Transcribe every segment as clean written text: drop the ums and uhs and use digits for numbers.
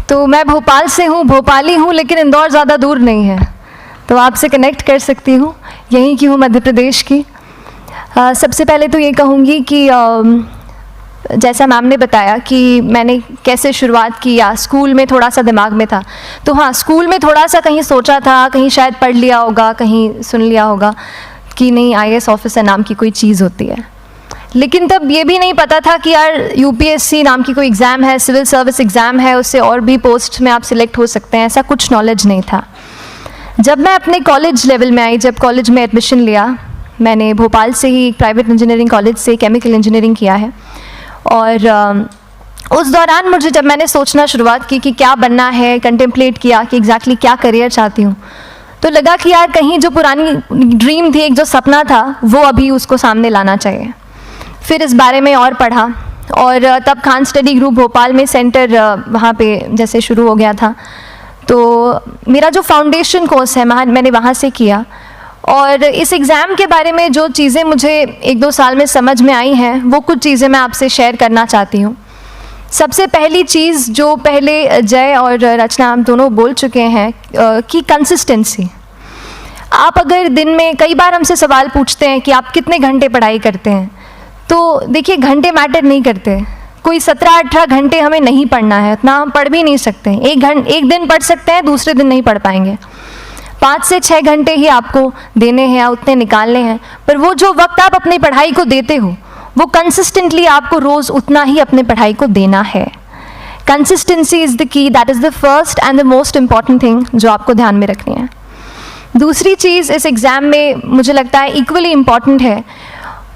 तो मैं भोपाल से हूँ, भोपाली हूँ, लेकिन इंदौर ज़्यादा दूर नहीं है, तो आपसे कनेक्ट कर सकती हूँ। यहीं की हूँ, मध्य प्रदेश की। सबसे पहले तो ये कहूँगी कि जैसा मैम ने बताया कि मैंने कैसे शुरुआत की, या स्कूल में थोड़ा सा दिमाग में था, तो हाँ, स्कूल में थोड़ा सा कहीं सोचा था, कहीं शायद पढ़ लिया होगा, कहीं सुन लिया होगा कि नहीं IAS ऑफिसर नाम की कोई चीज़ होती है। लेकिन तब ये भी नहीं पता था कि यार UPSC नाम की कोई एग्ज़ाम है, सिविल सर्विस एग्ज़ाम है, उससे और भी पोस्ट में आप सिलेक्ट हो सकते हैं, ऐसा कुछ नॉलेज नहीं था। जब मैं अपने कॉलेज लेवल में आई, जब कॉलेज में एडमिशन लिया, मैंने भोपाल से ही प्राइवेट इंजीनियरिंग कॉलेज से केमिकल इंजीनियरिंग किया है, और उस दौरान मुझे जब मैंने सोचना शुरुआत की कि क्या बनना है, कंटेम्पलेट किया कि एग्जैक्टली क्या करियर चाहती हूँ, तो लगा कि यार कहीं जो पुरानी ड्रीम थी, एक जो सपना था, वो अभी उसको सामने लाना चाहिए। फिर इस बारे में और पढ़ा, और तब खान स्टडी ग्रुप भोपाल में सेंटर वहाँ पे जैसे शुरू हो गया था, तो मेरा जो फाउंडेशन कोर्स है मैंने वहाँ से किया। और इस एग्ज़ाम के बारे में जो चीज़ें मुझे 1-2 साल में समझ में आई हैं, वो कुछ चीज़ें मैं आपसे शेयर करना चाहती हूँ। सबसे पहली चीज़ जो पहले जय और रचना हम दोनों बोल चुके हैं कि कंसिस्टेंसी। आप अगर दिन में, कई बार हमसे सवाल पूछते हैं कि आप कितने घंटे पढ़ाई करते हैं, तो देखिए घंटे मैटर नहीं करते। कोई 17-18 घंटे हमें नहीं पढ़ना है, उतना हम पढ़ भी नहीं सकते। एक दिन पढ़ सकते हैं, दूसरे दिन नहीं पढ़ पाएंगे। 5 से 6 घंटे ही आपको देने हैं, उतने निकालने हैं, पर वो जो वक्त आप अपनी पढ़ाई को देते हो, वो कंसिस्टेंटली आपको रोज़ उतना ही अपने पढ़ाई को देना है। Consistency is the key, that is the first and the most important thing जो आपको ध्यान में रखनी है। दूसरी चीज़ इस एग्ज़ाम में मुझे लगता है इक्वली इम्पॉर्टेंट है,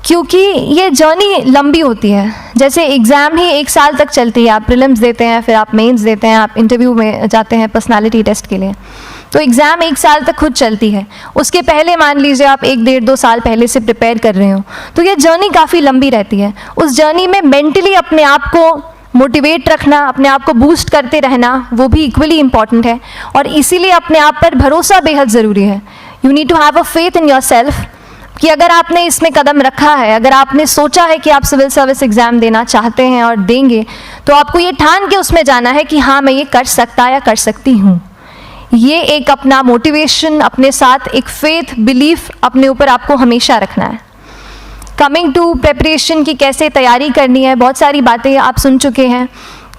क्योंकि ये जर्नी लंबी होती है। जैसे एग्ज़ाम ही 1 साल तक चलती है, आप प्रीलिम्स देते हैं, फिर आप मेंस देते हैं, आप इंटरव्यू में जाते हैं पर्सनालिटी टेस्ट के लिए, तो एग्ज़ाम 1 साल तक खुद चलती है। उसके पहले मान लीजिए आप 1-1.5-2 साल पहले से प्रिपेयर कर रहे हो, तो ये जर्नी काफ़ी लंबी रहती है। उस जर्नी में मेंटली अपने आप को मोटिवेट रखना, अपने आप को बूस्ट करते रहना, वो भी इक्वली इम्पॉर्टेंट है, और इसीलिए अपने आप पर भरोसा बेहद ज़रूरी है। You need to have a faith in yourself कि अगर आपने इसमें कदम रखा है, अगर आपने सोचा है कि आप सिविल सर्विस एग्ज़ाम देना चाहते हैं और देंगे, तो आपको ये ठान के उसमें जाना है कि हाँ, मैं ये कर सकता या कर सकती हूँ। ये एक अपना मोटिवेशन, अपने साथ एक फेथ, बिलीफ अपने ऊपर आपको हमेशा रखना है। कमिंग टू प्रेपरेशन की कैसे तैयारी करनी है, बहुत सारी बातें आप सुन चुके हैं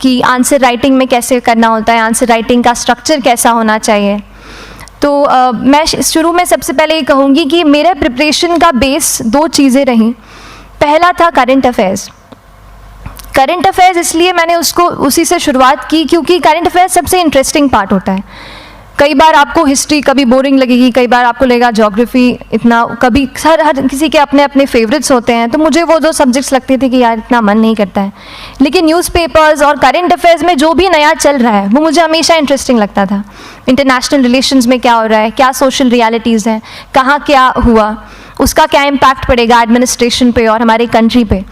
कि आंसर राइटिंग में कैसे करना होता है, आंसर राइटिंग का स्ट्रक्चर कैसा होना चाहिए। तो मैं शुरू में सबसे पहले ये कहूँगी कि मेरे प्रिपरेशन का बेस 2 चीज़ें रहीं। पहला था करंट अफेयर्स। करंट अफेयर्स इसलिए मैंने उसको उसी से शुरुआत की क्योंकि करंट अफेयर्स सबसे इंटरेस्टिंग पार्ट होता है। कई बार आपको हिस्ट्री कभी बोरिंग लगेगी, कई बार आपको लगेगा ज्योग्राफी इतना, कभी हर किसी के अपने अपने फेवरेट्स होते हैं। तो मुझे वो 2 सब्जेक्ट्स लगते थे कि यार इतना मन नहीं करता है, लेकिन न्यूज़पेपर्स और करंट अफेयर्स में जो भी नया चल रहा है वो मुझे हमेशा इंटरेस्टिंग लगता था। इंटरनेशनल रिलेशंस में क्या हो रहा है, क्या सोशल रियलिटीज़ हैं, कहाँ क्या हुआ, उसका क्या इम्पैक्ट पड़ेगा एडमिनिस्ट्रेशन पे और हमारे कंट्री पे,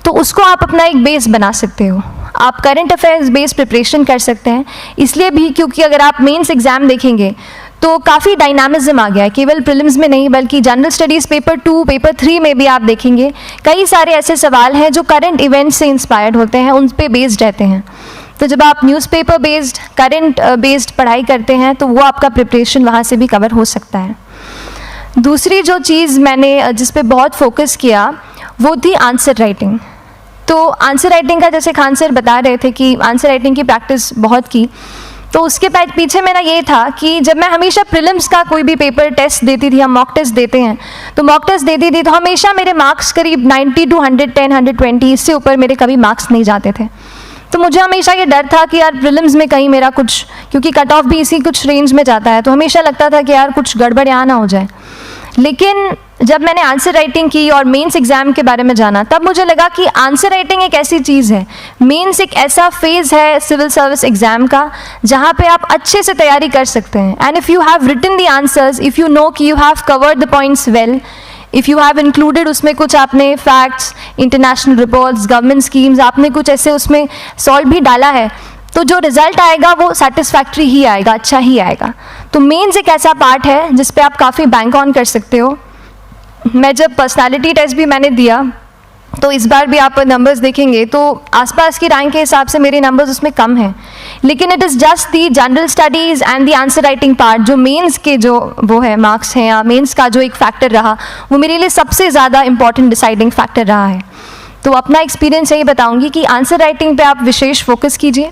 तो उसको आप अपना एक बेस बना सकते हो। आप करंट अफेयर्स बेस्ड प्रिपरेशन कर सकते हैं, इसलिए भी क्योंकि अगर आप मेंस एग्ज़ाम देखेंगे तो काफ़ी डायनामिज्म आ गया है, केवल प्रीलिम्स में नहीं बल्कि जनरल स्टडीज़ पेपर 2, पेपर 3 में भी आप देखेंगे कई सारे ऐसे सवाल हैं जो करंट इवेंट से इंस्पायर्ड होते हैं, उन पे बेस्ड रहते हैं। तो जब आप न्यूज़पेपर बेस्ड, करंट बेस्ड पढ़ाई करते हैं तो वो आपका प्रिपरेशन वहाँ से भी कवर हो सकता है। दूसरी जो चीज़ मैंने जिस पे बहुत फोकस किया वो थी आंसर राइटिंग। तो आंसर राइटिंग का जैसे खान सर बता रहे थे कि आंसर राइटिंग की प्रैक्टिस बहुत की, तो उसके पीछे मेरा ये था कि जब मैं हमेशा प्रीलिम्स का कोई भी पेपर टेस्ट देती थी, हम मॉक टेस्ट देते हैं, तो मॉक टेस्ट देती थी तो हमेशा मेरे मार्क्स करीब 90 to 110, 120, इससे ऊपर मेरे कभी मार्क्स नहीं जाते थे। तो मुझे हमेशा ये डर था कि यार प्रीलिम्स में कहीं मेरा कुछ, क्योंकि कट ऑफ भी इसी कुछ रेंज में जाता है, तो हमेशा लगता था कि यार कुछ गड़बड़ यहाँ ना हो जाए। लेकिन जब मैंने आंसर राइटिंग की और मेंस एग्ज़ाम के बारे में जाना, तब मुझे लगा कि आंसर राइटिंग एक ऐसी चीज़ है, मेंस एक ऐसा फेज़ है सिविल सर्विस एग्ज़ाम का जहाँ पे आप अच्छे से तैयारी कर सकते हैं। And if you have written the answers, if you know कि you have covered the points well, if you have included उसमें कुछ आपने facts, international reports, government schemes, आपने कुछ ऐसे उसमें सॉल्व भी डाला है, तो जो रिज़ल्ट आएगा वो सेटिस्फैक्ट्री ही आएगा, अच्छा ही आएगा। तो मेंस एक ऐसा पार्ट है जिस पे आप काफ़ी बैंक ऑन कर सकते हो। मैं जब पर्सनालिटी टेस्ट भी मैंने दिया तो इस बार भी आप नंबर्स देखेंगे तो आसपास की रैंक के हिसाब से मेरे नंबर्स उसमें कम हैं, लेकिन it is just the general studies and the answer writing part, जो मेंस के जो वो है मार्क्स हैं या मेंस का जो एक फैक्टर रहा, वो मेरे लिए सबसे ज़्यादा इंपॉर्टेंट डिसाइडिंग फैक्टर रहा है। तो अपना एक्सपीरियंस यही बताऊंगी कि आंसर राइटिंग पे आप विशेष फोकस कीजिए।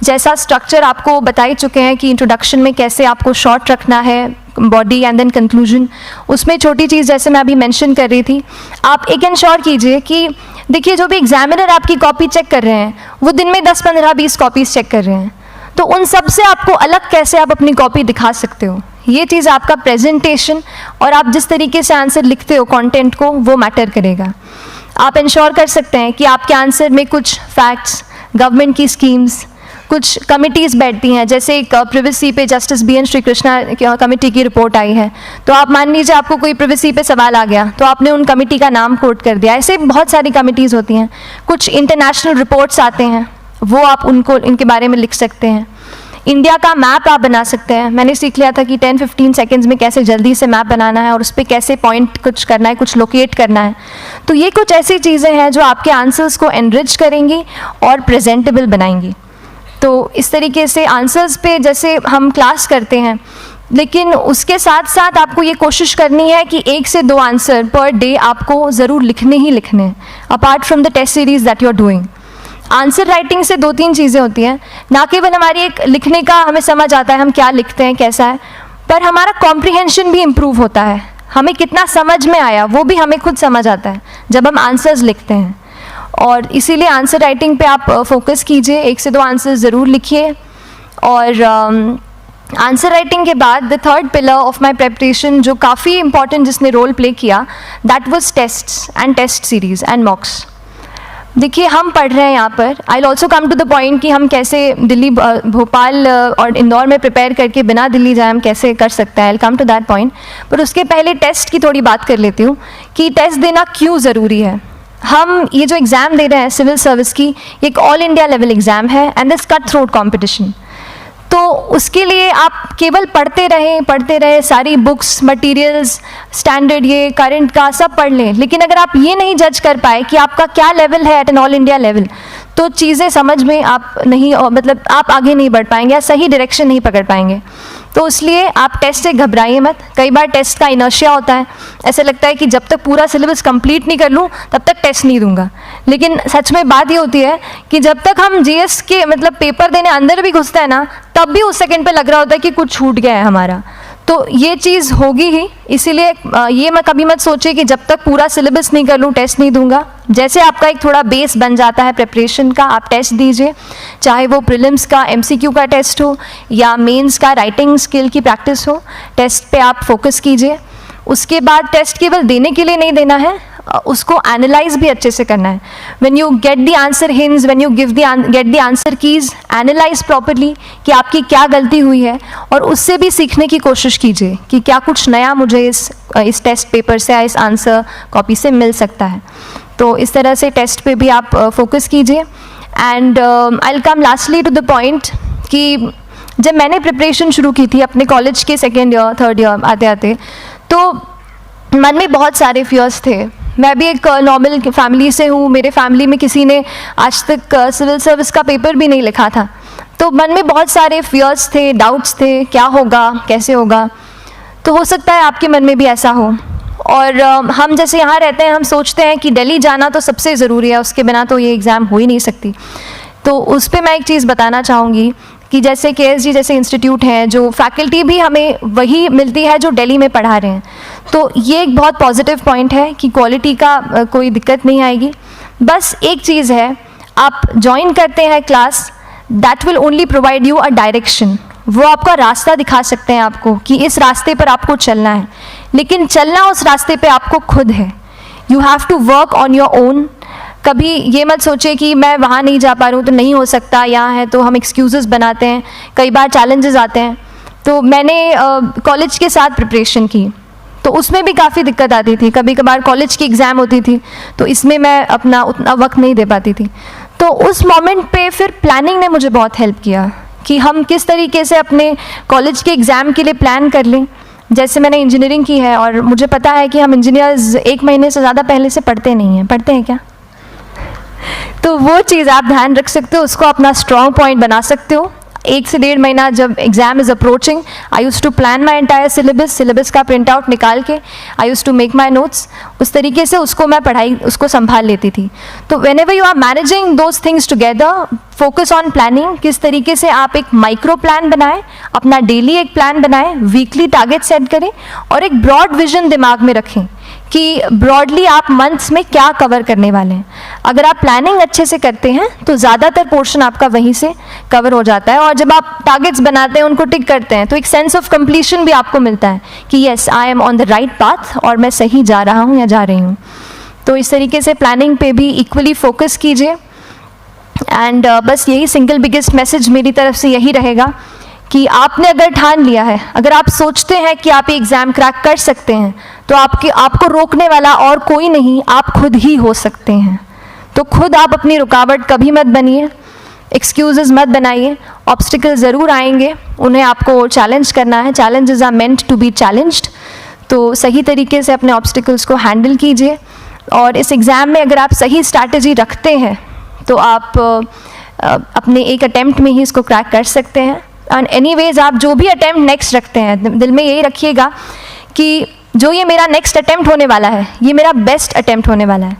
जैसा स्ट्रक्चर आपको बता ही चुके हैं कि इंट्रोडक्शन में कैसे आपको शॉर्ट रखना है, बॉडी एंड देन कंक्लूजन, उसमें छोटी चीज़ जैसे मैं अभी मेंशन कर रही थी, आप एक इंश्योर कीजिए कि देखिए जो भी एग्जामिनर आपकी कॉपी चेक कर रहे हैं वो दिन में 10, 15, 20 कॉपीज़ चेक कर रहे हैं, तो उन सब से आपको अलग कैसे आप अपनी कॉपी दिखा सकते हो, ये चीज़ आपका प्रेजेंटेशन और आप जिस तरीके से आंसर लिखते हो कंटेंट को, वो मैटर करेगा। आप इंश्योर कर सकते हैं कि आपके आंसर में कुछ फैक्ट्स, गवर्नमेंट की स्कीम्स, कुछ कमिटीज़ बैठती हैं, जैसे एक प्रिवेसी पे justice BN Shri Krishna committee की रिपोर्ट आई है, तो आप मान लीजिए आपको कोई प्रिवेसी पे सवाल आ गया तो आपने उन कमेटी का नाम कोट कर दिया। ऐसे बहुत सारी कमिटीज़ होती हैं। कुछ इंटरनेशनल रिपोर्ट्स आते हैं, वो आप उनको इनके बारे में लिख सकते हैं। इंडिया का मैप आप बना सकते हैं। मैंने सीख लिया था कि 10-15 सेकेंड्स में कैसे जल्दी से मैप बनाना है और उस पर कैसे पॉइंट कुछ करना है, कुछ लोकेट करना है। तो ये कुछ ऐसी चीज़ें हैं जो आपके आंसर्स को एनरिच करेंगी और प्रेजेंटेबल बनाएंगी। तो इस तरीके से आंसर्स पे जैसे हम क्लास करते हैं, लेकिन उसके साथ साथ आपको ये कोशिश करनी है कि 1 से 2 आंसर पर डे आपको ज़रूर लिखने ही लिखने हैं, apart from the test series that you are doing. Answer writing से 2-3 चीज़ें होती हैं, ना केवल हमारी एक लिखने का हमें समझ आता है हम क्या लिखते हैं कैसा है, पर हमारा कॉम्प्रिहेंशन भी इम्प्रूव होता है। हमें कितना समझ में आया वो भी हमें खुद समझ आता है जब हम आंसर्स लिखते हैं। और इसीलिए आंसर राइटिंग पे आप फोकस कीजिए, 1 से 2 आंसर ज़रूर लिखिए। और आंसर राइटिंग के बाद the third pillar of my preparation जो काफ़ी इंपॉर्टेंट जिसने रोल प्ले किया, that was tests and test series and mocks. देखिए हम पढ़ रहे हैं यहाँ पर, I will also come to the point कि हम कैसे दिल्ली, भोपाल और इंदौर में प्रिपेयर करके बिना दिल्ली जाए हम कैसे कर सकते हैं, I will come to that point. पर उसके पहले टेस्ट की थोड़ी बात कर लेती हूँ कि टेस्ट देना क्यों ज़रूरी है। हम ये जो एग्ज़ाम दे रहे हैं सिविल सर्विस की, ये एक ऑल इंडिया लेवल एग्ज़ाम है and this cut throat competition. तो उसके लिए आप केवल पढ़ते रहें, सारी बुक्स, मटेरियल्स, स्टैंडर्ड ये करंट का सब पढ़ लें, लेकिन अगर आप ये नहीं जज कर पाए कि आपका क्या लेवल है at an all India level, तो चीज़ें समझ में आप नहीं, मतलब आप आगे नहीं बढ़ पाएंगे या सही डायरेक्शन नहीं पकड़ पाएंगे। तो इसलिए आप टेस्ट से घबराइए मत। कई बार टेस्ट का इनर्शिया होता है, ऐसे लगता है कि जब तक पूरा सिलेबस कंप्लीट नहीं कर लूँ तब तक टेस्ट नहीं दूंगा, लेकिन सच में बात ये होती है कि जब तक हम GS के मतलब पेपर देने अंदर भी घुसते हैं ना, तब भी उस सेकंड पे लग रहा होता है कि कुछ छूट गया है हमारा। तो ये चीज़ होगी ही, इसीलिए ये मैं कभी मत सोचिए कि जब तक पूरा सिलेबस नहीं कर लूँ टेस्ट नहीं दूंगा। जैसे आपका एक थोड़ा बेस बन जाता है प्रिपरेशन का, आप टेस्ट दीजिए, चाहे वो प्रीलिम्स का MCQ का टेस्ट हो या मेंस का राइटिंग स्किल की प्रैक्टिस हो, टेस्ट पे आप फोकस कीजिए। उसके बाद टेस्ट केवल देने के लिए नहीं देना है, उसको एनालाइज भी अच्छे से करना है। When you get the answer hints, when you get the answer keys, analyse properly कि आपकी क्या गलती हुई है और उससे भी सीखने की कोशिश कीजिए कि क्या कुछ नया मुझे इस टेस्ट पेपर से या इस आंसर कॉपी से मिल सकता है। तो इस तरह से टेस्ट पे भी आप फोकस कीजिए। And I will come lastly to the point कि जब मैंने प्रिपरेशन शुरू की थी अपने कॉलेज के 2nd ईयर 3rd ईयर आते आते, तो मन में बहुत सारे फियर्स थे। मैं भी एक नॉर्मल फैमिली से हूँ, मेरे फैमिली में किसी ने आज तक सिविल सर्विस का पेपर भी नहीं लिखा था, तो मन में बहुत सारे फियर्स थे, डाउट्स थे, क्या होगा, कैसे होगा। तो हो सकता है आपके मन में भी ऐसा हो। और हम जैसे यहाँ रहते हैं, हम सोचते हैं कि दिल्ली जाना तो सबसे ज़रूरी है, उसके बिना तो ये एग्ज़ाम हो ही नहीं सकती। तो उस पर मैं एक चीज़ बताना चाहूँगी कि जैसे KSG जैसे इंस्टीट्यूट हैं, जो फैकल्टी भी हमें वही मिलती है जो दिल्ली में पढ़ा रहे हैं, तो ये एक बहुत पॉजिटिव पॉइंट है कि क्वालिटी का कोई दिक्कत नहीं आएगी। बस एक चीज़ है, आप ज्वाइन करते हैं class, that will only provide you a direction. वो आपका रास्ता दिखा सकते हैं आपको कि इस रास्ते पर आपको चलना है, लेकिन चलना उस रास्ते पे आपको खुद है। You have to work on your own. कभी ये मत सोचे कि मैं वहाँ नहीं जा पा रहा हूँ तो नहीं हो सकता, यहाँ है, तो हम एक्सक्यूज़ेस बनाते हैं। कई बार चैलेंजेस आते हैं। तो मैंने कॉलेज के साथ प्रिपरेशन की, तो उसमें भी काफ़ी दिक्कत आती थी। कभी कभार कॉलेज की एग्ज़ाम होती थी तो इसमें मैं अपना उतना वक्त नहीं दे पाती थी। तो उस मोमेंट पे फिर प्लानिंग ने मुझे बहुत हेल्प किया कि हम किस तरीके से अपने कॉलेज के एग्ज़ाम के लिए प्लान कर लें। जैसे मैंने इंजीनियरिंग की है और मुझे पता है कि हम इंजीनियर्स 1 महीने से ज़्यादा पहले से पढ़ते नहीं हैं। पढ़ते हैं क्या? तो वो चीज़ आप ध्यान रख सकते हो, उसको अपना स्ट्रॉन्ग पॉइंट बना सकते हो। 1 से 1.5 महीना जब exam is approaching, I use to plan my entire syllabus का प्रिंट आउट निकाल के I use to make my notes, उस तरीके से उसको मैं उसको संभाल लेती थी। तो whenever you are managing those things together, focus on planning, किस तरीके से आप एक माइक्रो प्लान बनाएं, अपना डेली एक प्लान बनाएं, वीकली टारगेट सेट करें और एक ब्रॉड विजन दिमाग में रखें कि ब्रॉडली आप मंथ्स में क्या कवर करने वाले हैं। अगर आप प्लानिंग अच्छे से करते हैं तो ज़्यादातर पोर्शन आपका वहीं से कवर हो जाता है, और जब आप टारगेट्स बनाते हैं, उनको टिक करते हैं, तो एक सेंस ऑफ कंप्लीशन भी आपको मिलता है कि yes I am on the right path और मैं सही जा रहा हूँ या जा रही हूँ। तो इस तरीके से प्लानिंग पे भी इक्वली फोकस कीजिए। एंड बस यही सिंगल बिगेस्ट मैसेज मेरी तरफ से यही रहेगा कि आपने अगर ठान लिया है, अगर आप सोचते हैं कि आप ये एग्ज़ाम क्रैक कर सकते हैं, तो आपको रोकने वाला और कोई नहीं, आप खुद ही हो सकते हैं। तो खुद आप अपनी रुकावट कभी मत बनिए, एक्सक्यूज़ेस मत बनाइए। ऑब्स्टिकल ज़रूर आएंगे, उन्हें आपको चैलेंज करना है। Challenges are meant to be challenged. तो सही तरीके से अपने ऑब्स्टिकल्स को हैंडल कीजिए, और इस एग्ज़ाम में अगर आप सही स्ट्रैटेजी रखते हैं तो आप अपने एक अटैम्प्ट में ही इसको क्रैक कर सकते हैं। एंड एनीवेज आप जो भी अटैम्प्ट नेक्स्ट रखते हैं, दिल में यही रखिएगा कि जो ये मेरा नेक्स्ट अटैम्प्ट होने वाला है, ये मेरा बेस्ट अटैम्प्ट होने वाला है।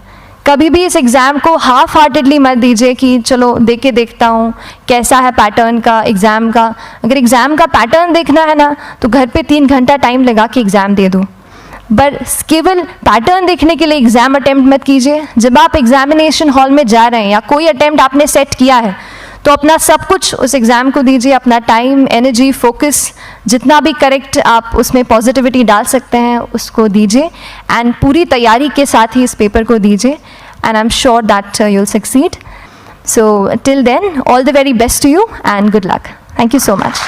कभी भी इस एग्ज़ाम को हाफ हार्टेडली मत दीजिए कि चलो दे के देखता हूँ कैसा है पैटर्न का एग्ज़ाम का। अगर एग्ज़ाम का पैटर्न देखना है ना, तो घर पे 3 घंटा टाइम लगा के एग्ज़ाम दे दो, बस केवल पैटर्न देखने के लिए एग्ज़ाम अटैम्प्ट मत कीजिए। जब आप एग्जामिनेशन हॉल में जा रहे हैं या कोई अटैम्प्ट आपने सेट किया है, तो अपना सब कुछ उस एग्ज़ाम को दीजिए, अपना टाइम, एनर्जी, फोकस, जितना भी करेक्ट आप उसमें पॉजिटिविटी डाल सकते हैं उसको दीजिए, एंड पूरी तैयारी के साथ ही इस पेपर को दीजिए, and I am sure that you will succeed. So till then, all the very best to you and good luck. Thank you so much.